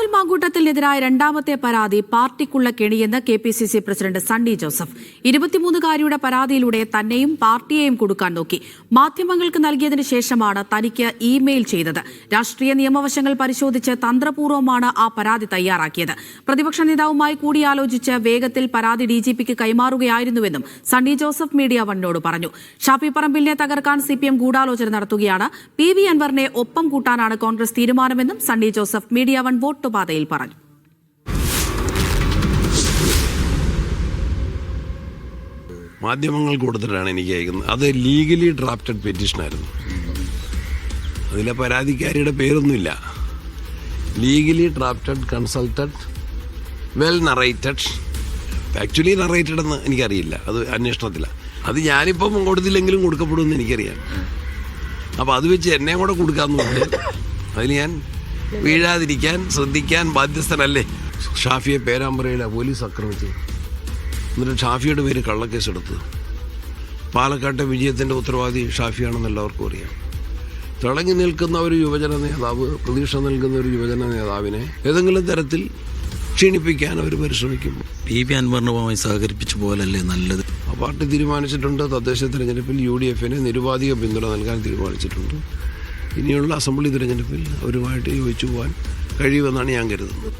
രാഹുൽ മാങ്കൂട്ടത്തിനെതിരായ രണ്ടാമത്തെ പരാതി പാർട്ടിക്കുള്ള കെണിയെന്ന് KPCC president Sunny Joseph. 23-കാരിയുടെ പരാതിയിലൂടെ തന്നെയും പാർട്ടിയെയും കൊടുക്കാൻ നോക്കി. മാധ്യമങ്ങൾക്ക് നൽകിയതിനു ശേഷമാണ് തനിക്ക് ഇമെയിൽ ചെയ്തത്. രാഷ്ട്രീയ നിയമവശങ്ങൾ പരിശോധിച്ച് തന്ത്രപൂർവ്വമാണ് ആ പരാതി തയ്യാറാക്കിയത്. പ്രതിപക്ഷ നേതാവുമായി കൂടിയാലോചിച്ച് വേഗത്തിൽ പരാതി DGPക്ക് കൈമാറുകയായിരുന്നുവെന്നും സണ്ണി ജോസഫ് മീഡിയ വണ്ണിനോട് പറഞ്ഞു. ഷാഫി പറമ്പിലിനെ തകർക്കാൻ CPM ഗൂഢാലോചന നടത്തുകയാണ്. PV അൻവറിനെ ഒപ്പം കൂട്ടാനാണ് കോൺഗ്രസ് തീരുമാനമെന്നും സണ്ണി ജോസഫ് മീഡിയ വൺ വോട്ടുപാതയിൽ പറഞ്ഞു. മാധ്യമങ്ങൾ കൊടുത്തിട്ടാണ് എനിക്ക് അയക്കുന്നത്. അത് ലീഗലി ഡ്രാഫ്റ്റഡ് പെറ്റീഷനായിരുന്നു. അതിലെ പരാതിക്കാരിയുടെ പേരൊന്നുമില്ല. Legally drafted, consulted, well narrated. Actually narrated എന്ന് എനിക്കറിയില്ല, അത് അന്വേഷണത്തിലാണ്. അത് ഞാനിപ്പം കൊടുത്തില്ലെങ്കിലും കൊടുക്കപ്പെടുമെന്ന് എനിക്കറിയാം. അപ്പോൾ അത് വെച്ച് എന്നെ കൂടെ കൊടുക്കാമെന്ന് പറഞ്ഞാൽ അതിൽ ഞാൻ വീഴാതിരിക്കാൻ ശ്രദ്ധിക്കാൻ ബാധ്യസ്ഥനല്ലേ. ഷാഫിയെ പേരാമ്പ്രയിലെ പോലീസ് ആക്രമിച്ചു. എന്നിട്ട് ഷാഫിയുടെ പേര് കള്ളക്കേസെടുത്തു. പാലക്കാട്ടെ വിജയത്തിൻ്റെ ഉത്തരവാദി ഷാഫിയാണെന്ന് എല്ലാവർക്കും അറിയാം. തിളങ്ങി നിൽക്കുന്ന ഒരു യുവജന നേതാവ്, പ്രതീക്ഷ നൽകുന്ന ഒരു യുവജന നേതാവിനെ ഏതെങ്കിലും തരത്തിൽ ക്ഷീണിപ്പിക്കാൻ അവർ പരിശ്രമിക്കുമ്പോൾ PV അൻവറിനുമായി സഹകരിപ്പിച്ച പോലല്ലേ നല്ലത്. ആ പാർട്ടി തീരുമാനിച്ചിട്ടുണ്ട്. തദ്ദേശ തിരഞ്ഞെടുപ്പിൽ UDFന് നിരുപാധിക പിന്തുണ നൽകാൻ തീരുമാനിച്ചിട്ടുണ്ട്. ഇനിയുള്ള അസംബ്ലി തിരഞ്ഞെടുപ്പിൽ അവരുമായിട്ട് യോജിച്ചു പോകാൻ കഴിയുമെന്നാണ് ഞാൻ കരുതുന്നത്.